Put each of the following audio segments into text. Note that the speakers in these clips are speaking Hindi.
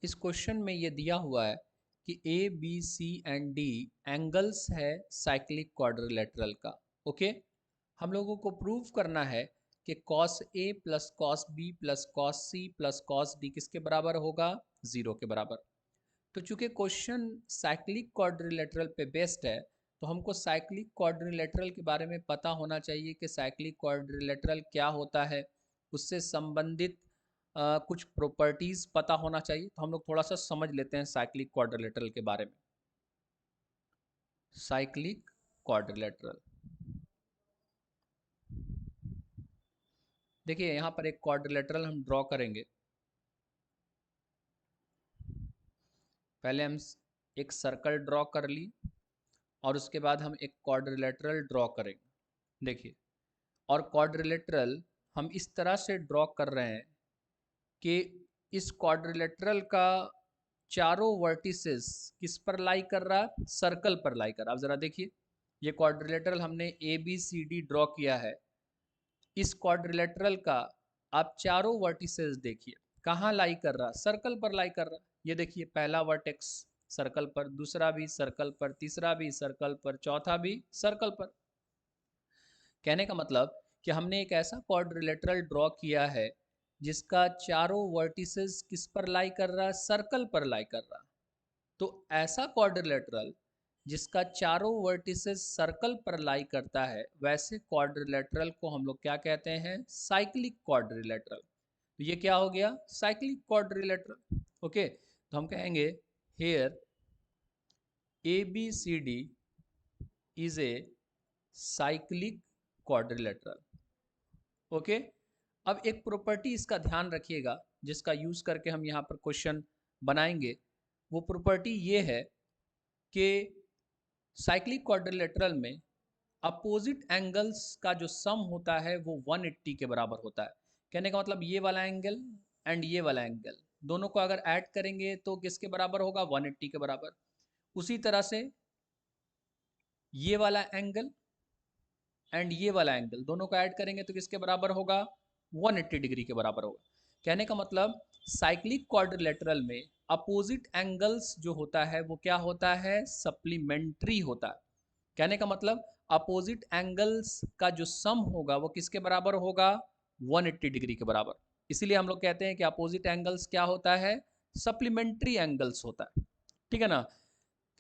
इस क्वेश्चन में ये दिया हुआ है कि A B C and D angles है साइक्लिक क्वाड्रिलेटरल का। ओके, हम लोगों को प्रूव करना है कि cos A plus cos B plus cos C plus cos D किसके बराबर होगा, जीरो के बराबर। तो चूंकि क्वेश्चन साइक्लिक क्वाड्रिलेटरल पे बेस्ड है, तो हमको साइक्लिक क्वाड्रिलेटरल के बारे में पता होना चाहिए कि साइक्लिक क्वाड्रिलेटरल क्या होता है, उससे संबंधित कुछ प्रॉपर्टीज पता होना चाहिए। तो हम लोग थोड़ा सा समझ लेते हैं साइक्लिक क्वाड्रिलेटरल के बारे में। साइक्लिक क्वाड्रिलेटरल, देखिए यहाँ पर एक क्वाड्रिलेटरल हम ड्रॉ करेंगे। पहले हम एक सर्कल ड्रॉ कर ली और उसके बाद हम एक क्वाड्रिलेटरल ड्रॉ करेंगे। देखिए, और क्वाड्रिलेटरल हम इस तरह से ड्रॉ कर रहे हैं कि इस क्वाड्रिलेटरल का चारों वर्टिसेस किस पर लाई कर रहा है, सर्कल पर लाई कर रहा है। अब जरा देखिए, ये क्वाड्रिलेटरल हमने A B C D draw किया है। इस क्वाड्रिलेटरल का आप चारों वर्टिसेस देखिए कहाँ लाई कर रहा है, सर्कल पर लाई कर रहा है। ये देखिए, पहला वर्टेक्स सर्कल पर, दूसरा भी सर्कल पर, तीसरा भी सर्कल पर, चौथा भी सर्कल पर। कहने का मतलब कि हमने एक ऐसा क्वाड्रिलेटरल ड्रॉ किया है जिसका चारों वर्टिसेस किस पर लाई कर रहा है, सर्कल पर लाई कर रहा है। तो ऐसा क्वाड्रिलेटरल जिसका चारों वर्टिसेस सर्कल पर लाई करता है, वैसे क्वाड्रिलेटरल को हम लोग क्या कहते हैं, साइक्लिक क्वाड्रिलेटरल। तो ये क्या हो गया, साइक्लिक क्वाड्रिलेटरल। ओके, तो हम कहेंगे here A B C D is a cyclic quadrilateral. Okay, अब एक प्रॉपर्टी इसका ध्यान रखिएगा जिसका यूज करके हम यहाँ पर क्वेश्चन बनाएंगे। वो प्रॉपर्टी ये है कि साइक्लिक क्वाड्रिलेटरल में अपोजिट एंगल्स का जो सम होता है वो 180 के बराबर होता है। कहने का मतलब ये वाला एंगल एंड ये वाला एंगल दोनों को अगर ऐड करेंगे तो किसके बराबर होगा, 180 के बराबर। उसी तरह से ये वाला एंगल एंड ये वाला एंगल दोनों को ऐड करेंगे तो किसके बराबर होगा, 180 डिग्री के बराबर होगा। कहने का मतलब साइक्लिक क्वाड्रिलेटरल में अपोजिट एंगल्स जो होता है वो क्या होता है, सप्लीमेंट्री होता है। कहने का मतलब अपोजिट एंगल्स का जो सम होगा वो किसके बराबर होगा, 180 डिग्री के बराबर। इसीलिए हम लोग कहते हैं कि अपोजिट एंगल्स क्या होता है, सप्लीमेंट्री एंगल्स होता है। ठीक है ना।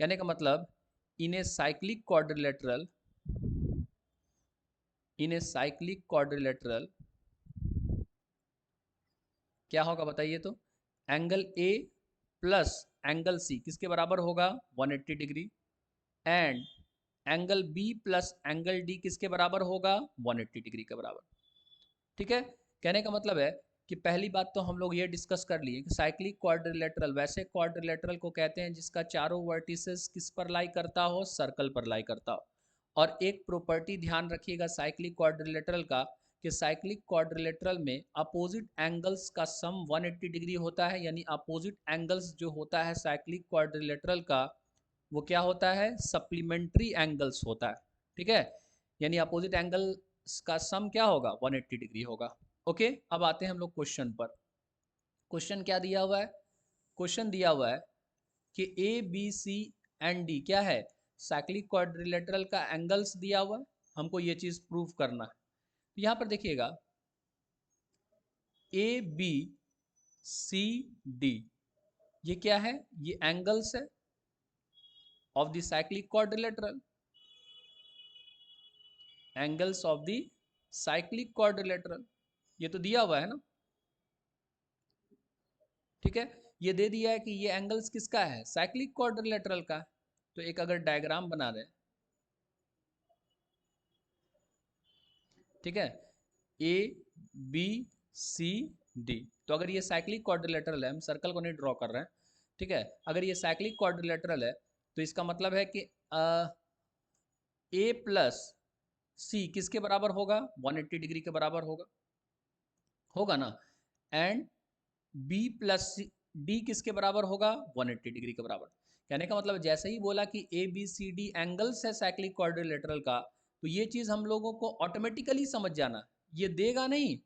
कहने का मतलब in a cyclic quadrilateral, in a cyclic quadrilateral क्या होगा बताइए तो, angle A plus angle C किसके बराबर होगा, 180 degree. And angle B plus angle D किसके बराबर होगा, 180 डिग्री के बराबर। ठीक है। कहने का मतलब है कि पहली बात तो हम लोग ये डिस्कस कर लिए कि साइक्लिक क्वाड्रिलेटरल वैसे क्वाड्रिलेटरल को कहते हैं जिसका चारों वर्टिसेस किस पर लाई करता हो, सर्कल पर लाई करता हो। और एक प्रॉपर्टी ध्यान रखिएगा साइक्लिक क्वाड्रिलेटरल का, कि साइक्लिक क्वाड्रिलेटरल में अपोजिट एंगल्स का सम 180 डिग्री होता है। यानी अपोजिट एंगल्स जो होता है साइक्लिक क्वाड्रिलेटरल का वो क्या होता है, सप्लीमेंट्री एंगल्स होता है। ठीक है, यानी अपोजिट एंगल का सम क्या होगा, 180 डिग्री होगा। ओके, अब आते हैं हम लोग क्वेश्चन पर। क्वेश्चन क्या दिया हुआ है, क्वेश्चन दिया हुआ है कि A B C and D क्या है, साइक्लिक क्वाड्रिलेटरल का एंगल्स दिया हुआ है, हमको ये चीज प्रूव करना है। तो यहां पर देखिएगा ए बी सी डी ये क्या है, ये एंगल्स है of the cyclic quadrilateral, angles of the cyclic quadrilateral, ये तो दिया हुआ है ना। ठीक है, ये दे दिया है कि ये एंगल्स किसका है, साइक्लिक क्वाड्रिलेटरल का। तो एक अगर डायग्राम बना रहे, ठीक है, ए बी सी डी, तो अगर ये साइक्लिक क्वाड्रिलेटरल है, हम सर्कल को नहीं ड्रॉ कर रहे हैं, ठीक है, अगर ये साइक्लिक क्वाड्रिलेटरल है तो इसका मतलब है कि ए प्लस सी किसके बराबर होगा, 180 डिग्री के बराबर होगा, होगा ना। एंड बी प्लस डी किसके बराबर होगा, 180 डिग्री के बराबर। कहने का मतलब जैसे ही बोला कि A B C D angles है साइक्लिक क्वाड्रिलेटरल का, तो ये चीज हम लोगों को ऑटोमेटिकली समझ जाना, ये देगा नहीं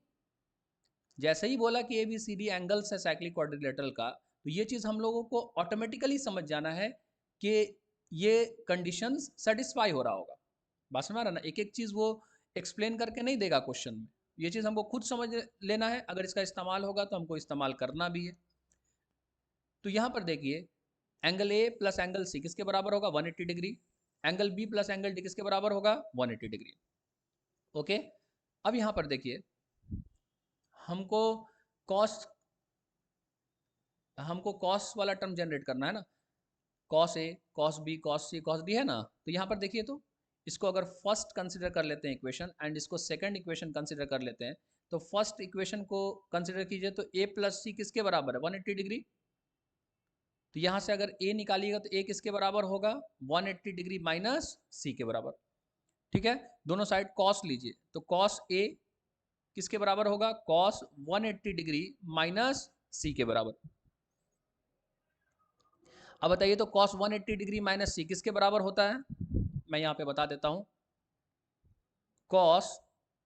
जैसे ही बोला कि A B C D angles है साइक्लिक क्वाड्रिलेटरल का, तो ये चीज़ हम लोगों को ऑटोमेटिकली समझ जाना है कि ये कंडीशंस सेटिस्फाई हो रहा होगा। बात समझ रहा ना, एक एक चीज़ वो एक्सप्लेन करके नहीं देगा क्वेश्चन में, ये चीज़ हमको खुद समझ लेना है, अगर इसका इस्तेमाल होगा तो हमको इस्तेमाल करना भी है। तो यहाँ पर देखिए, angle A plus angle C किसके बराबर होगा, 180 degree. Angle B plus angle D किसके बराबर होगा, 180 डिग्री। ओके, अब यहाँ पर देखिए, हमको कॉस हमको कॉस वाला टर्म जनरेट करना है ना, cos A cos B cos C cos D है ना। तो यहाँ पर देखिए, तो इसको अगर फर्स्ट कंसिडर कर लेते हैं इक्वेशन, एंड इसको सेकंड इक्वेशन कंसिडर कर लेते हैं, तो फर्स्ट इक्वेशन को कंसिडर कीजिए, तो ए प्लस सी किसके बराबर है, 180 डिग्री। तो यहाँ से अगर ए निकालिएगा तो ए किसके बराबर होगा, 180 डिग्री माइनस सी के बराबर। ठीक है, दोनों साइड कॉस लीजिए, तो कॉस ए किसके बराबर होगा, कॉस 180 डिग्री माइनस सी के बराबर। अब बताइए, तो कॉस 180 डिग्री माइनस सी किसके बराबर होता है, मैं यहाँ पे बता देता हूँ। कॉस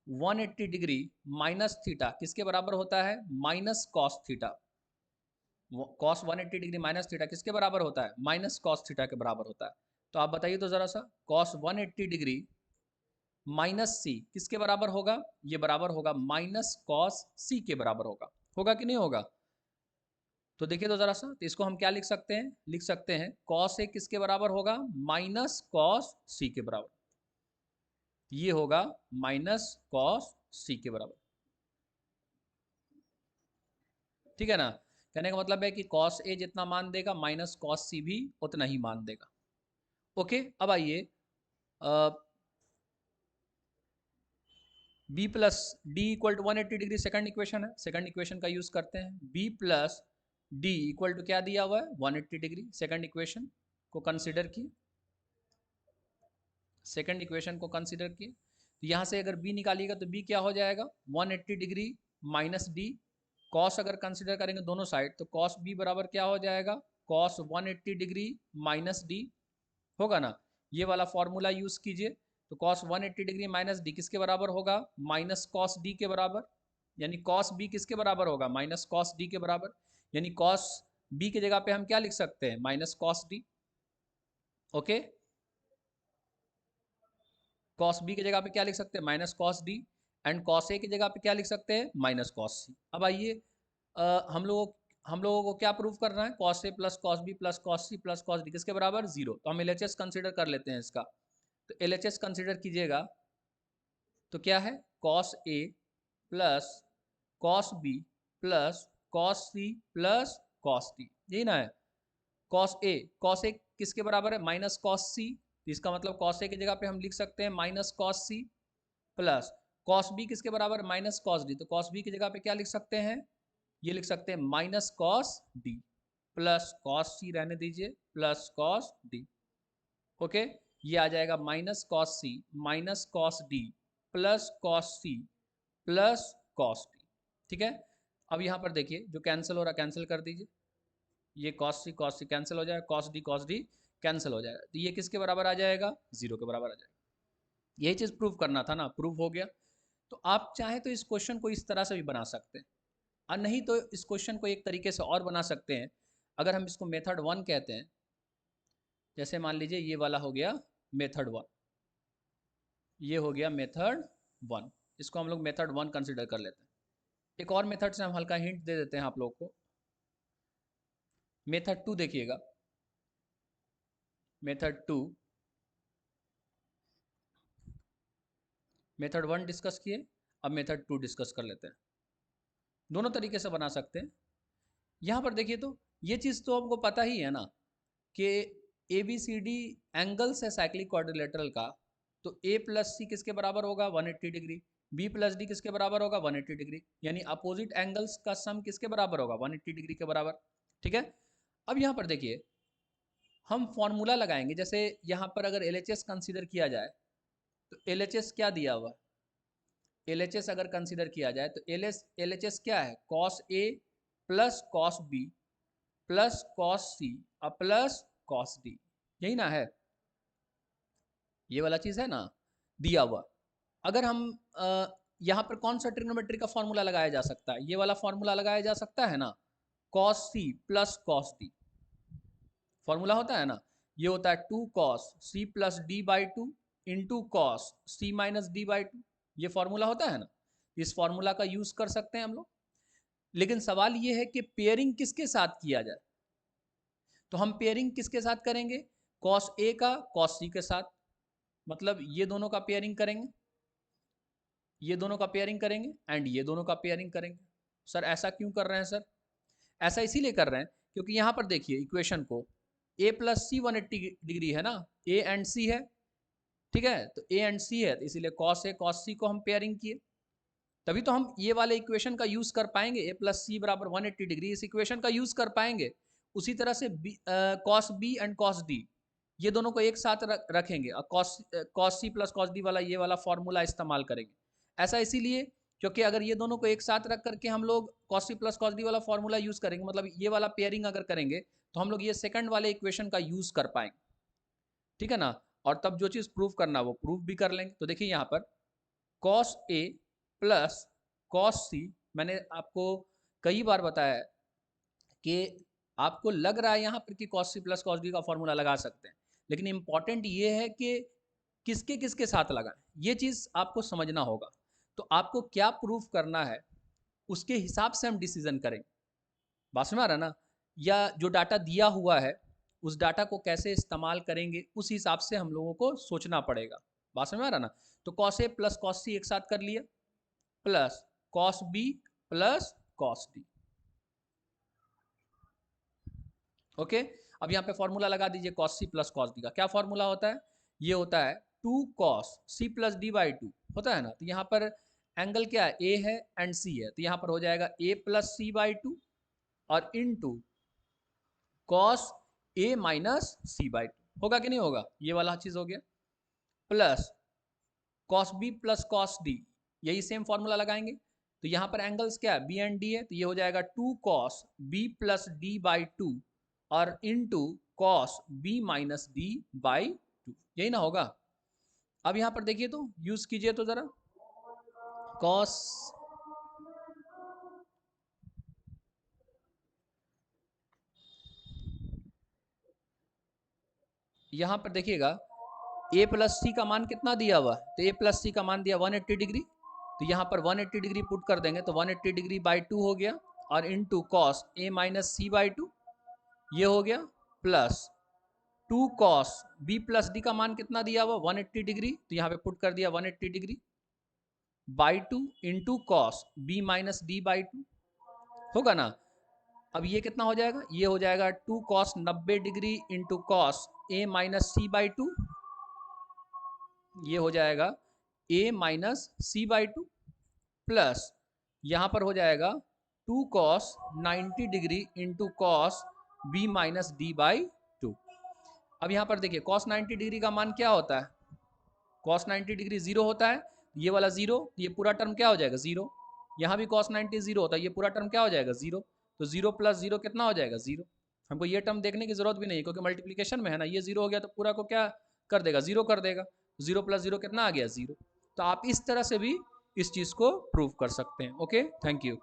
180 डिग्री माइनस थीटा किसके बराबर होता है, minus cos theta. Cos 180 degree minus theta किसके बराबर होता है, माइनस कॉस थीटा के बराबर होता है। तो आप बताइए तो जरा सा, कॉस 180 डिग्री माइनस सी किसके बराबर होगा, ये बराबर होगा माइनस कॉस सी के बराबर होगा। होगा कि नहीं होगा, तो देखिए तो जरा सा, तो इसको हम क्या लिख सकते हैं, लिख सकते हैं कॉस ए किसके बराबर होगा, माइनस कॉस सी के बराबर। ये होगा माइनस कॉस सी के बराबर। ठीक है ना, कहने का मतलब है कि कॉस ए जितना मान देगा, माइनस कॉस सी भी उतना ही मान देगा। ओके, अब आइए, B plus D equal to 180 degree second equation है, सेकंड इक्वेशन का यूज करते हैं। B plus D equal to क्या दिया हुआ है, 180 डिग्री। सेकंड इक्वेशन को कंसिडर किए, सेकंड इक्वेशन को कंसिडर किए, तो यहाँ से अगर बी निकालिएगा तो बी क्या हो जाएगा, 180 डिग्री माइनस डी। कॉस अगर कंसिडर करेंगे दोनों साइड, तो कॉस बी बराबर क्या हो जाएगा, कॉस 180 डिग्री माइनस डी। होगा ना, ये वाला फॉर्मूला यूज कीजिए, तो कॉस 180 डिग्री माइनस डी किसके बराबर होगा, माइनस कॉस डी के बराबर। यानी कॉस बी किसके बराबर होगा, माइनस कॉस डी के बराबर। यानी कॉस बी की जगह पे हम क्या लिख सकते हैं, minus cos D. Okay, cos B की जगह पे क्या लिख सकते हैं, minus cos D. And cos A की जगह पे क्या लिख सकते हैं, माइनस कॉस सी। अब आइए, हम लोगों को क्या प्रूव करना है, cos A plus cos B plus cos C plus cos D किसके बराबर, जीरो। तो हम एलएचएस कंसिडर कर लेते हैं इसका, तो एलएचएस कंसिडर कीजिएगा, तो क्या है, cos A plus cos B plus cos C plus cos D, यही ना है। कॉस ए किसके बराबर है, माइनस कॉस सी। तो इसका मतलब कॉस ए की जगह पे हम लिख सकते हैं minus cos C, plus cos B किसके बराबर, माइनस कॉस डी। तो कॉस बी की जगह पे क्या लिख सकते हैं, ये लिख सकते हैं minus cos D, plus cos C रहने दीजिए, प्लस कॉस डी। ओके, ये आ जाएगा minus cos C minus cos D plus cos C plus cos D. ठीक है, अब यहाँ पर देखिए, जो कैंसिल हो रहा कैंसिल कर दीजिए, ये कॉस सी कैंसिल हो जाएगा, कॉस डी कैंसिल हो जाएगा, तो ये किसके बराबर आ जाएगा, जीरो के बराबर आ जाएगा। यही चीज़ प्रूव करना था ना, प्रूव हो गया। तो आप चाहें तो इस क्वेश्चन को इस तरह से भी बना सकते हैं, और नहीं तो इस क्वेश्चन को एक तरीके से और बना सकते हैं। अगर हम इसको मेथड 1 कहते हैं, जैसे मान लीजिए ये वाला हो गया मेथड 1, ये हो गया मेथड 1, इसको हम लोग मेथड 1 कंसिडर कर लेते हैं। एक और मेथड से हम हल्का हिंट दे देते हैं आप लोग को, मेथड 2 देखिएगा। मेथड 2, मेथड 1 डिस्कस किए, अब मेथड 2 डिस्कस कर लेते हैं। दोनों तरीके से बना सकते हैं। यहाँ पर देखिए, तो ये चीज़ तो आपको पता ही है ना कि A B C D angles है साइक्लिक क्वाड्रिलेटरल का, तो ए प्लस सी किसके बराबर होगा, 180 डिग्री। बी प्लस डी किसके बराबर होगा, 180 डिग्री। यानी अपोजिट एंगल्स का सम किसके बराबर होगा, 180 डिग्री के बराबर। ठीक है, अब यहाँ पर देखिए, हम फॉर्मूला लगाएंगे। जैसे यहाँ पर अगर एल एच एस कंसिडर किया जाए, तो एल एच एस क्या दिया हुआ, एल एच एस अगर कंसिडर किया जाए, तो एल एच एस क्या है, cos A plus cos B plus cos C और प्लस कॉस डी, यही ना है, ये वाला चीज़ है ना दिया हुआ। अगर हम यहाँ पर कौन सा ट्रिग्नोमेट्री का फॉर्मूला लगाया जा सकता है? ये वाला फॉर्मूला लगाया जा सकता है ना, cos c plus cos d, formula होता है ना, ये होता है 2 cos c plus D by two into cos C minus D by two, ये फॉर्मूला होता है ना, इस फॉर्मूला का यूज कर सकते हैं हम लोग। लेकिन सवाल ये है कि पेयरिंग किसके साथ किया जाए, तो हम पेयरिंग किसके साथ करेंगे? cos a का cos c के साथ, मतलब ये दोनों का पेयरिंग करेंगे, ये दोनों का पेयरिंग करेंगे एंड ये दोनों का पेयरिंग करेंगे। सर ऐसा क्यों कर रहे हैं सर? ऐसा इसीलिए कर रहे हैं क्योंकि यहाँ पर देखिए इक्वेशन को a प्लस सी 180 डिग्री है ना, a एंड c है, ठीक है, तो a एंड c है, तो इसीलिए cos a cos c को हम पेयरिंग किए, तभी तो हम ये वाले इक्वेशन का यूज कर पाएंगे, a प्लस सी बराबर 180 डिग्री, इस इक्वेशन का यूज कर पाएंगे। उसी तरह से cos b and cos d, ये दोनों को एक साथ रखेंगे और cos c plus cos d वाला ये वाला फॉर्मूला इस्तेमाल करेंगे। ऐसा इसीलिए क्योंकि अगर ये दोनों को एक साथ रख करके हम लोग cos c plus cos d वाला फॉर्मूला यूज करेंगे, मतलब ये वाला पेयरिंग अगर करेंगे तो हम लोग ये सेकंड वाले इक्वेशन का यूज कर पाएंगे, ठीक है ना, और तब जो चीज प्रूव करना वो प्रूव भी कर लेंगे। तो देखिए यहाँ पर cos a plus cos c, मैंने आपको कई बार बताया है कि आपको लग रहा है यहाँ पर कि cos c plus cos d का फॉर्मूला लगा सकते हैं, लेकिन इंपॉर्टेंट ये है कि किसके किसके साथ लगाएं, ये चीज आपको समझना होगा। तो आपको क्या प्रूफ करना है उसके हिसाब से हम डिसीजन करेंगे, बात समझ आ रहा ना, या जो डाटा दिया हुआ है उस डाटा को कैसे इस्तेमाल करेंगे उस हिसाब से हम लोगों को सोचना पड़ेगा, बात समझ आ रहा ना। तो cos a plus cos c एक साथ कर लिया, plus cos b plus cos d, okay. अब यहाँ पे फॉर्मूला लगा दीजिए cos c plus cos d का, क्या फॉर्मूला होता है? ये होता है 2 cos c plus d by to, होता है ना, तो यहाँ पर एंगल क्या है? a है एंड c है, तो यहाँ पर हो जाएगा a plus c by two और into cos a minus c by two, होगा कि नहीं होगा? ये वाला चीज हो गया, plus cos b plus cos d, यही सेम फॉर्मूला लगाएंगे, तो यहाँ पर एंगल्स क्या है? b एंड d है, तो ये हो जाएगा 2 cos b plus d by two और into cos b minus d by two, यही ना होगा। अब यहाँ पर देखिए तो यूज कीजिए तो जरा cos, यहाँ पर देखिएगा a प्लस सी का मान कितना दिया हुआ, तो a प्लस सी का मान दिया 180 डिग्री, तो यहाँ पर 180 डिग्री पुट कर देंगे तो 180 डिग्री बाई टू हो गया और into cos a minus C by two, ये हो गया, plus 2 cos b plus D का मान कितना दिया हुआ 180 डिग्री, तो यहाँ पे पुट कर दिया 180 degree by two into cos b minus D by two, होगा ना। अब ये कितना हो जाएगा? ये हो जाएगा 2 cos 90 degree into cos a minus C by two, ये हो जाएगा a minus C by two, plus यहाँ पर हो जाएगा 2 cos 90 degree into cos b minus D by two. अब यहाँ पर देखिए cos 90 डिग्री का मान क्या होता है? cos 90 डिग्री जीरो होता है, ये वाला जीरो, ये पूरा टर्म क्या हो जाएगा? जीरो। यहाँ भी cos 90 जीरो होता है, ये पूरा टर्म क्या हो जाएगा? जीरो। तो जीरो प्लस जीरो कितना हो जाएगा? जीरो। हमको ये टर्म देखने की जरूरत भी नहीं क्योंकि मल्टीप्लीकेशन में है ना, ये जीरो हो गया तो पूरा को क्या कर देगा? जीरो कर देगा। जीरो प्लस जीरो कितना आ गया? जीरो। तो आप इस तरह से भी इस चीज को प्रूव कर सकते हैं। Okay, thank you.